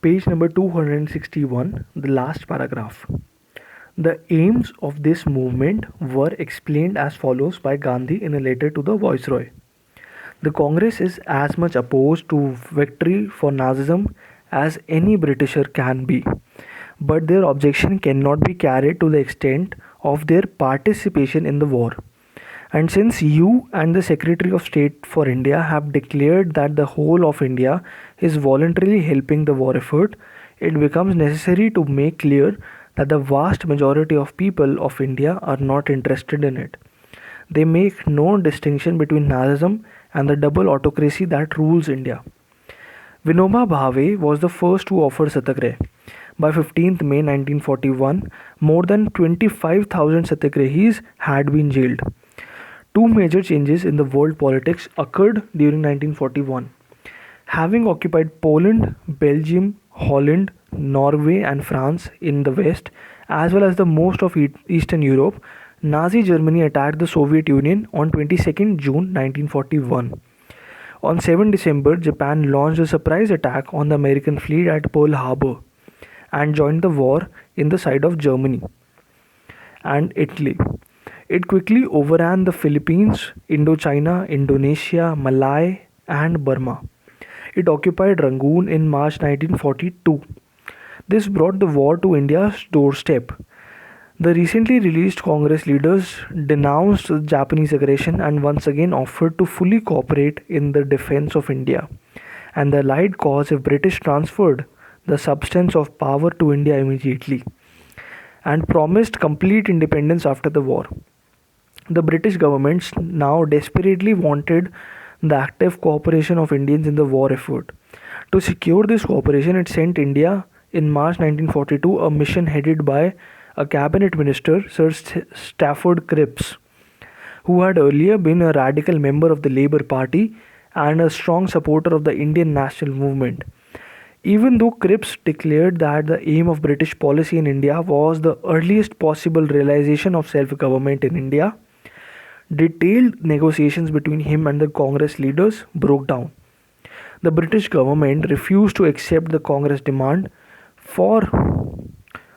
Page number 261, the last paragraph. The aims of this movement were explained as follows by Gandhi in a letter to the Viceroy. The Congress is as much opposed to victory for Nazism as any Britisher can be, but their objection cannot be carried to the extent of their participation in the war. And since you and the Secretary of State for India have declared that the whole of India is voluntarily helping the war effort, it becomes necessary to make clear that the vast majority of people of India are not interested in it. They make no distinction between Nazism and the double autocracy that rules India. Vinoba Bhave was the first to offer Satyagraha. By 15th May 1941, more than 25,000 Satyagrahis had been jailed. Two major changes in the world politics occurred during 1941. Having occupied Poland, Belgium, Holland, Norway and France in the west, as well as the most of Eastern Europe, Nazi Germany attacked the Soviet Union on 22nd June 1941. On 7 December, Japan launched a surprise attack on the American fleet at Pearl Harbor and joined the war in the side of Germany and Italy. It quickly overran the Philippines, Indochina, Indonesia, Malay, and Burma. It occupied Rangoon in March 1942. This brought the war to India's doorstep. The recently released Congress leaders denounced the Japanese aggression and once again offered to fully cooperate in the defense of India and the Allied cause if British transferred the substance of power to India immediately and promised complete independence after the war. The British government now desperately wanted the active cooperation of Indians in the war effort. To secure this cooperation, it sent India in March 1942 a mission headed by a cabinet minister, Sir Stafford Cripps, who had earlier been a radical member of the Labour Party and a strong supporter of the Indian national movement. Even though Cripps declared that the aim of British policy in India was the earliest possible realization of self-government in India, detailed negotiations between him and the Congress leaders broke down. The British government refused to accept the Congress demand for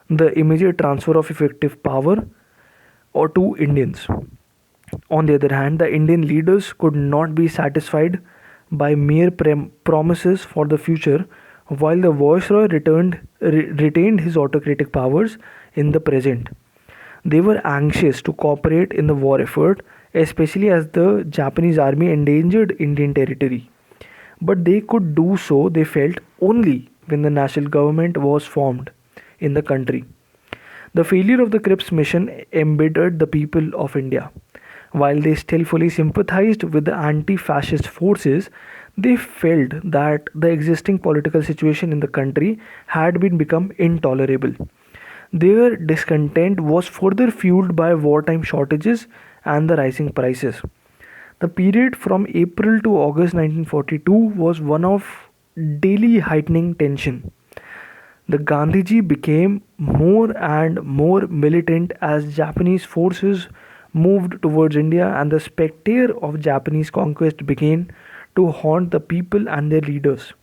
the immediate transfer of effective power or to Indians. On the other hand, the Indian leaders could not be satisfied by mere promises for the future, while the Viceroy retained his autocratic powers in the present. They were anxious to cooperate in the war effort, especially as the Japanese army endangered Indian territory. But they could do so, they felt, only when the national government was formed in the country. The failure of the Cripps mission embittered the people of India. While they still fully sympathized with the anti-fascist forces, they felt that the existing political situation in the country had become intolerable. Their discontent was further fueled by wartime shortages and the rising prices. The period from April to August 1942 was one of daily heightening tension. The Gandhiji became more and more militant as Japanese forces moved towards India and the specter of Japanese conquest began to haunt the people and their leaders.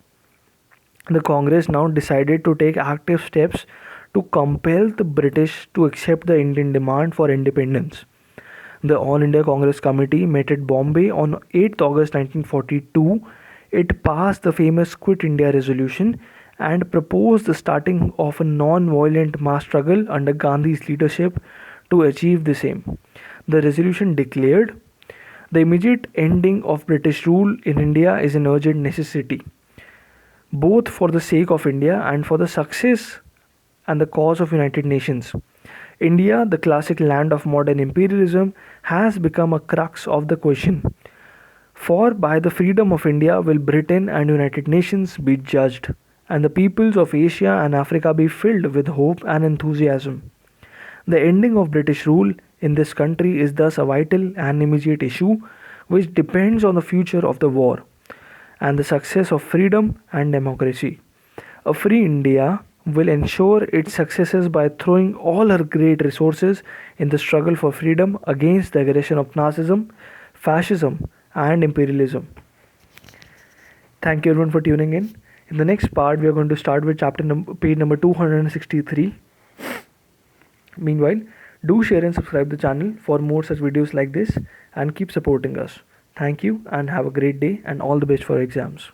The Congress now decided to take active steps to compel the British to accept the Indian demand for independence. The All India Congress Committee met at Bombay on 8th August 1942. It passed the famous Quit India resolution and proposed the starting of a non-violent mass struggle under Gandhi's leadership to achieve the same. The resolution declared, "The immediate ending of British rule in India is an urgent necessity, both for the sake of India and for the success and the cause of United Nations. India, the classic land of modern imperialism, has become a crux of the question. For by the freedom of India will Britain and United Nations be judged, and the peoples of Asia and Africa be filled with hope and enthusiasm. The ending of British rule in this country is thus a vital and immediate issue which depends on the future of the war and the success of freedom and democracy. A free India will ensure its successes by throwing all her great resources in the struggle for freedom against the aggression of Nazism, fascism, and imperialism." Thank you everyone for tuning in. In the next part, we are going to start with page number 263. Meanwhile, do share and subscribe the channel for more such videos like this and keep supporting us. Thank you and have a great day and all the best for exams.